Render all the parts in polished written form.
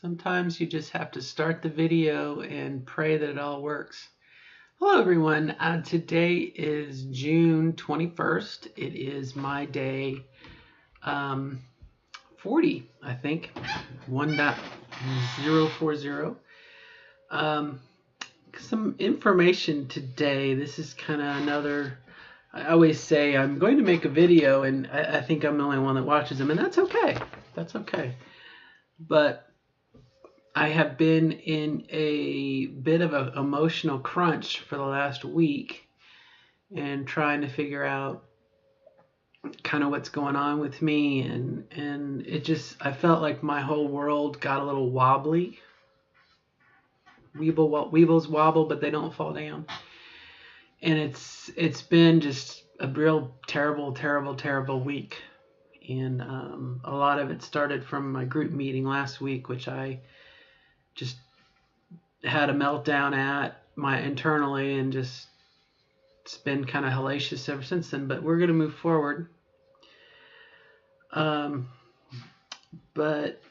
Sometimes you just have to start the video and pray that it all works. Hello everyone, today is June 21st. It is my day 40, I think, 1.040. Some information today. This is kind of another, I always say I'm going to make a video and I think I'm the only one that watches them, and that's okay. That's okay. But I have been in a bit of an emotional crunch for the last week and trying to figure out kind of what's going on with me, and I felt like my whole world got a little wobbly. Weebles wobble, but they don't fall down. And it's been just a real terrible week. And a lot of it started from my group meeting last week, which I just had a meltdown at internally, and just it's been kind of hellacious ever since then. But we're going to move forward. But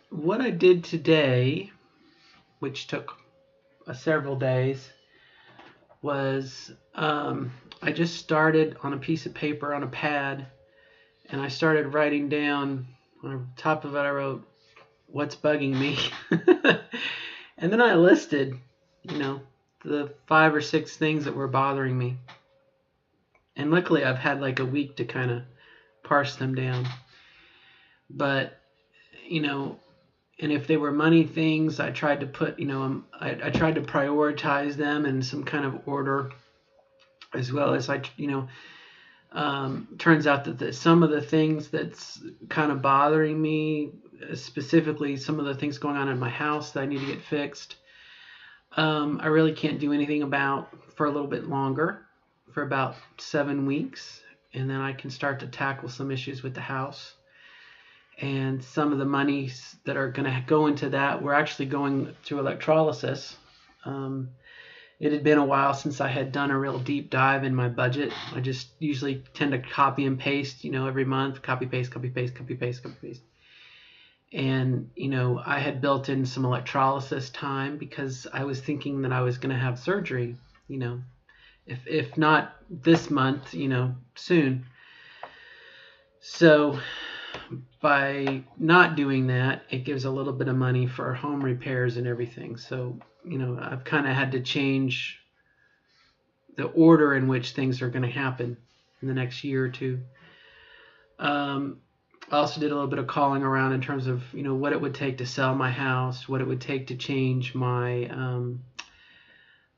what I did today, which took several days, was I just started on a piece of paper on a pad, and I started writing down. On top of it, I wrote, "What's bugging me?" And then I listed, the 5 or 6 things that were bothering me. And luckily I've had like a week to kind of parse them down. But, and if they were money things, I tried to put, I tried to prioritize them in some kind of order, as well as turns out that some of the things that's kind of bothering me, specifically some of the things going on in my house that I need to get fixed, I really can't do anything about for a little bit longer, for about 7 weeks, and then I can start to tackle some issues with the house. And some of the monies that are going to go into that, we're actually going through electrolysis. It had been a while since I had done a real deep dive in my budget. I just usually tend to copy and paste, every month, copy, paste. And, I had built in some electrolysis time because I was thinking that I was going to have surgery, if not this month, soon. So by not doing that, it gives a little bit of money for home repairs and everything. So, I've kind of had to change the order in which things are going to happen in the next year or two. I also did a little bit of calling around in terms of, what it would take to sell my house, what it would take to change my,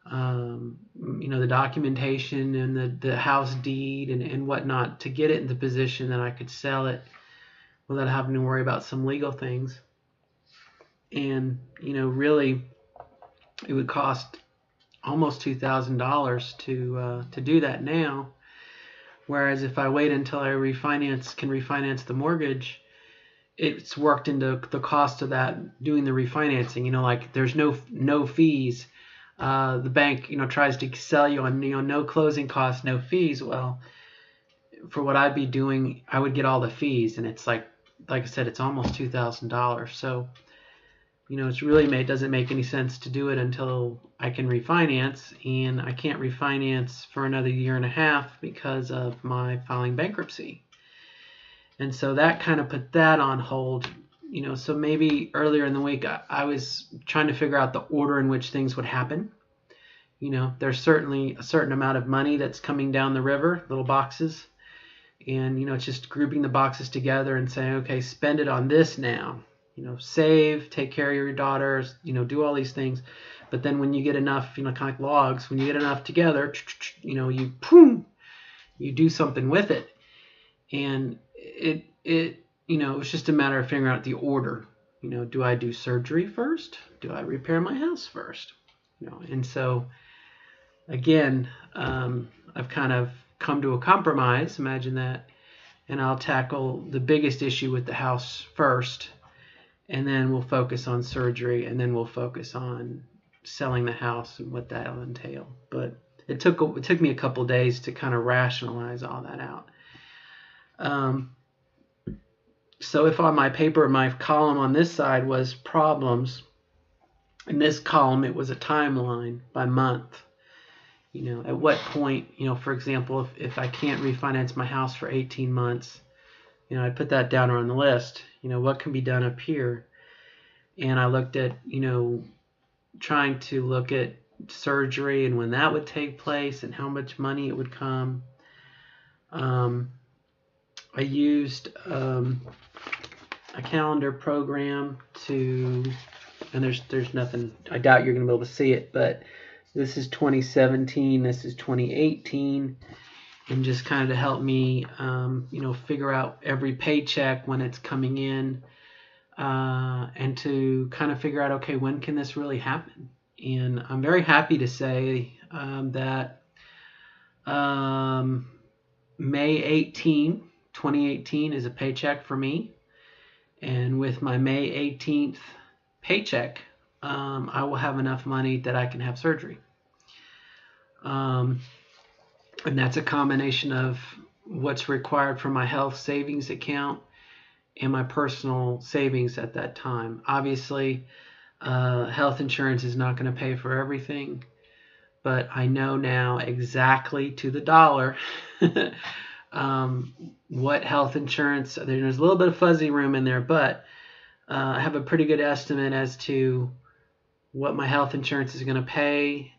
the documentation and the house deed and whatnot to get it in the position that I could sell it without having to worry about some legal things. And, really, it would cost almost $2,000 to do that now. Whereas if I wait until I can refinance the mortgage, it's worked into the cost of that, doing the refinancing. Like there's no fees. The bank, tries to sell you on, no closing costs, no fees. Well, for what I'd be doing, I would get all the fees, and it's like I said, it's almost $2,000. So, it doesn't make any sense to do it until I can refinance, and I can't refinance for another 1.5 years because of my filing bankruptcy. And so that kind of put that on hold. So maybe earlier in the week, I was trying to figure out the order in which things would happen. There's certainly a certain amount of money that's coming down the river, little boxes. And, it's just grouping the boxes together and saying, okay, spend it on this now. Save, take care of your daughters, do all these things. But then when you get enough, kind of like logs, when you get enough together, you do something with it. And it was just a matter of figuring out the order. Do I do surgery first? Do I repair my house first? And so, again, I've kind of come to a compromise, imagine that, and I'll tackle the biggest issue with the house first, and then we'll focus on surgery, and then we'll focus on selling the house and what that'll entail. But it took me a couple days to kind of rationalize all that out. So if on my paper, my column on this side was problems, In this column, it was a timeline by month. At what point, for example, if I can't refinance my house for 18 months, I put that down on the list. What can be done up here? And I looked at, trying to look at surgery and when that would take place and how much money it would come. I used a calendar program to, and there's nothing, I doubt you're going to be able to see it, but this is 2017, this is 2018, and just kind of to help me, figure out every paycheck when it's coming in, and to kind of figure out, okay, when can this really happen? And I'm very happy to say that May 18, 2018 is a paycheck for me. And with my May 18th paycheck, I will have enough money that I can have surgery. And that's a combination of what's required for my health savings account and my personal savings at that time. Obviously, health insurance is not going to pay for everything, but I know now exactly to the dollar what health insurance. There's a little bit of fuzzy room in there, but I have a pretty good estimate as to what my health insurance is going to pay,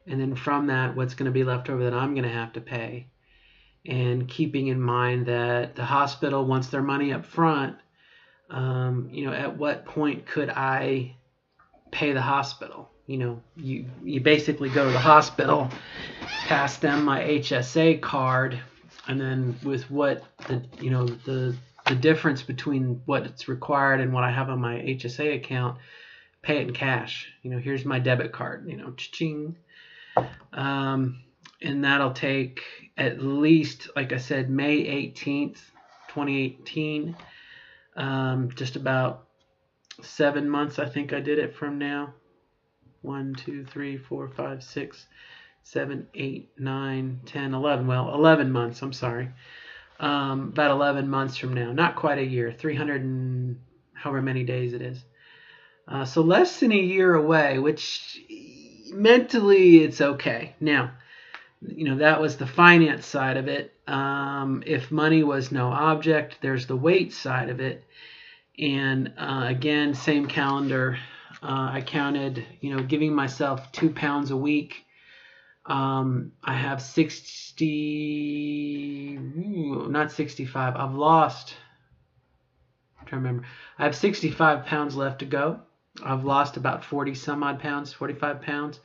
and then from that, what's going to be left over that I'm going to have to pay. And keeping in mind that the hospital wants their money up front, at what point could I pay the hospital? You basically go to the hospital, pass them my HSA card, and then with what the difference between what's required and what I have on my HSA account, pay it in cash. Here's my debit card. Cha-ching. And that'll take at least, like I said, May 18th, 2018. Just about 7 months, I think I did it from now. 1, 2, 3, 4, 5, 6, 7, 8, 9, 10, 11. Well, 11 months, I'm sorry. About 11 months from now. Not quite a year. 300 and however many days it is. So less than a year away, which mentally it's okay. Now, that was the finance side of it. If money was no object, there's the weight side of it. And again, same calendar. I counted, giving myself 2 pounds a week. I have not 65. I've lost, I'm trying to remember. I have 65 pounds left to go. I've lost about 40 some odd pounds, 45 pounds.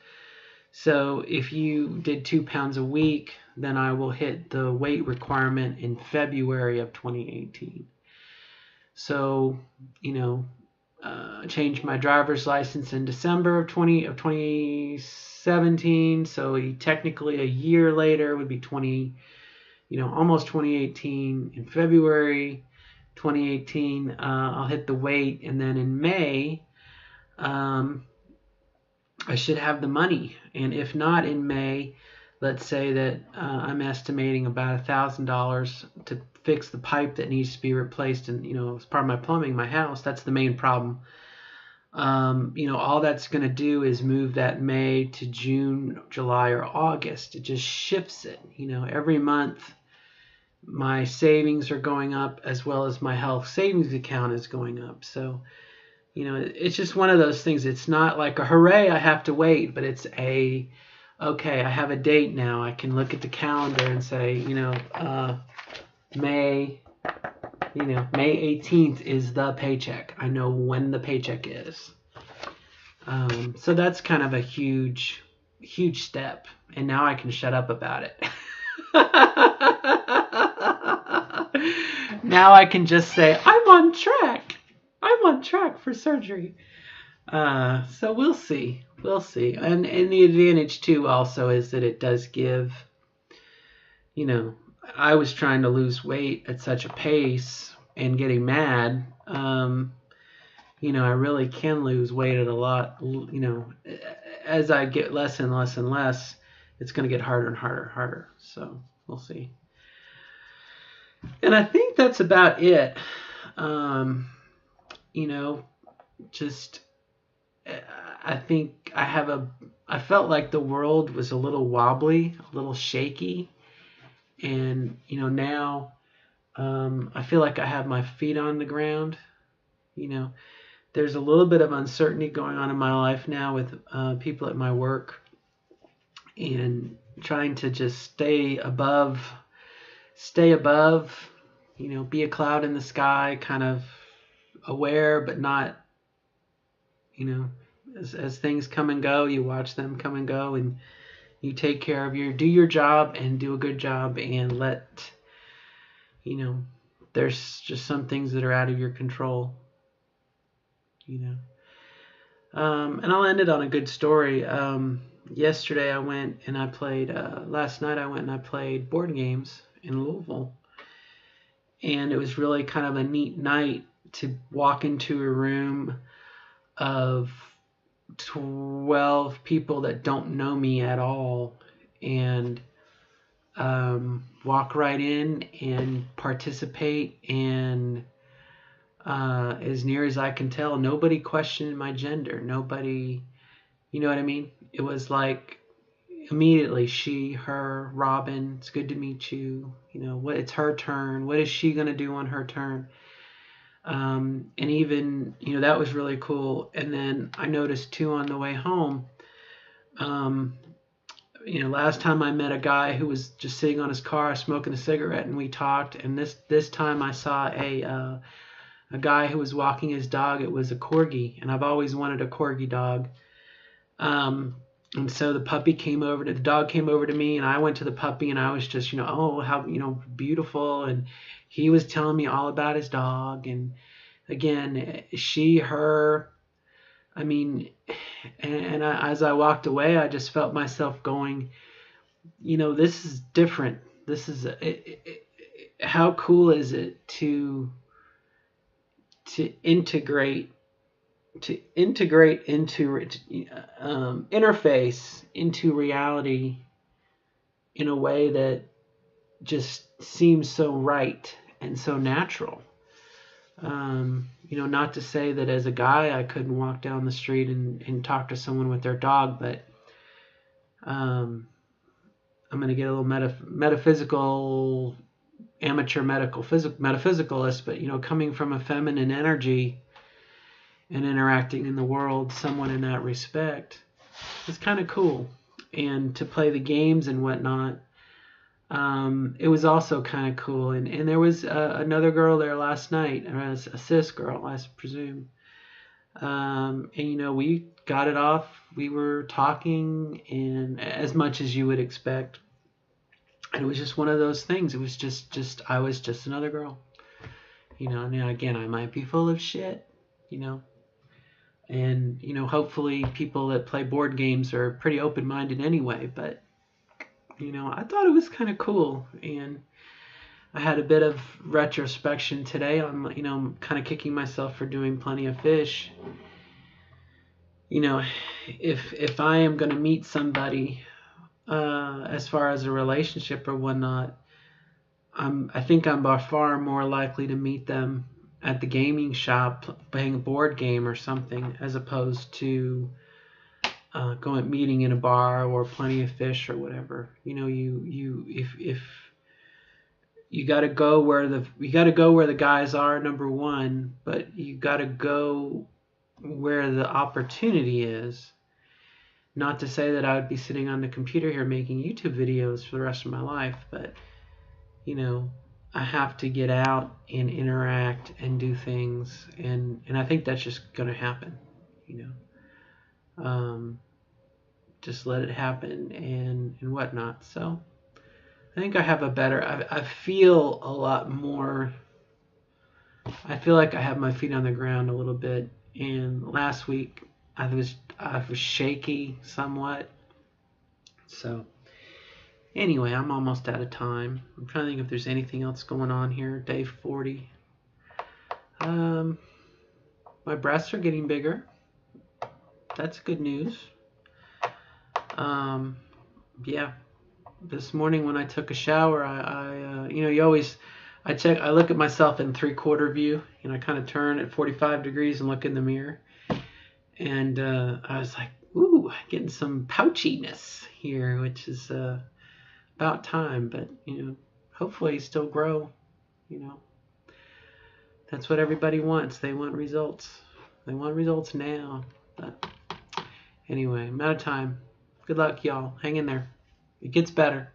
So if you did 2 pounds a week, then I will hit the weight requirement in February of 2018. So, changed my driver's license in December of 2017. So technically a year later would be almost 2018. In February 2018, I'll hit the weight, and then in May, I should have the money. And if not in May, let's say that I'm estimating about $1,000 to fix the pipe that needs to be replaced, and as part of my plumbing, my house. That's the main problem. All that's going to do is move that May to June, July, or August. It just shifts it. Every month my savings are going up, as well as my health savings account is going up. So it's just one of those things. It's not like a hooray, I have to wait, but it's okay, I have a date now. I can look at the calendar and say, May 18th is the paycheck. I know when the paycheck is. So that's kind of a huge step. And now I can shut up about it. Now I can just say, I'm on track. I'm on track for surgery. So we'll see. And the advantage too also is that it does give, I was trying to lose weight at such a pace and getting mad. I really can lose weight at a lot. As I get less and less and less, it's going to get harder and harder. So we'll see. And I think that's about it. Just I think I felt like the world was a little wobbly, a little shaky, and now I feel like I have my feet on the ground. You know, there's a little bit of uncertainty going on in my life now with people at my work, and trying to just stay above, be a cloud in the sky, kind of aware, but not, as things come and go, you watch them come and go, and you take care of do your job and do a good job, and you know, there's just some things that are out of your control, and I'll end it on a good story. Yesterday I went and I played, last night I went and I played board games in Louisville, and it was really kind of a neat night to walk into a room of 12 people that don't know me at all, and walk right in and participate, and as near as I can tell, nobody questioned my gender. Nobody, you know what I mean? It was like immediately, she, her, Robin, it's good to meet you. It's her turn. What is she going to do on her turn? And even, that was really cool. And then I noticed too on the way home, last time I met a guy who was just sitting on his car smoking a cigarette, and we talked. And this time I saw a guy who was walking his dog. It was a corgi, and I've always wanted a corgi dog. And so the dog came over to me, and I went to the puppy, and I was just, oh, how, beautiful. And he was telling me all about his dog. And again, she, her, I mean, and as I walked away, I just felt myself going, this is different. This is, how cool is it to integrate into interface into reality in a way that just seems so right and so natural. Not to say that as a guy I couldn't walk down the street and talk to someone with their dog, but I'm going to get a little metaphysical, amateur metaphysicalist, but coming from a feminine energy and interacting in the world, someone in that respect, it's kind of cool. And to play the games and whatnot, it was also kind of cool. And there was another girl there last night, or a cis girl, I presume. And we got it off. We were talking, and as much as you would expect. And it was just one of those things. It was just I was just another girl. Now again, I might be full of shit, and hopefully people that play board games are pretty open-minded anyway, but I thought it was kind of cool. And I had a bit of retrospection today on kind of kicking myself for doing Plenty of Fish. If I am going to meet somebody, as far as a relationship or whatnot, I think I'm by far more likely to meet them at the gaming shop playing a board game or something, as opposed to meeting in a bar or Plenty of Fish or whatever. If you got to go where the guys are, number one, but you got to go where the opportunity is. Not to say that I would be sitting on the computer here making YouTube videos for the rest of my life, but I have to get out and interact and do things, and I think that's just going to happen. Just let it happen and whatnot. So I think I have I feel a lot more. I feel like I have my feet on the ground a little bit. And last week I was shaky somewhat. So anyway, I'm almost out of time. I'm trying to think if there's anything else going on here. Day 40. My breasts are getting bigger. That's good news. Yeah. This morning when I took a shower, I look at myself in 3/4 view, and I kind of turn at 45 degrees and look in the mirror. And I was like, ooh, getting some pouchiness here, which is about time. But hopefully still grow. That's what everybody wants. They want results. They want results now. But anyway, I'm out of time. Good luck, y'all. Hang in there. It gets better.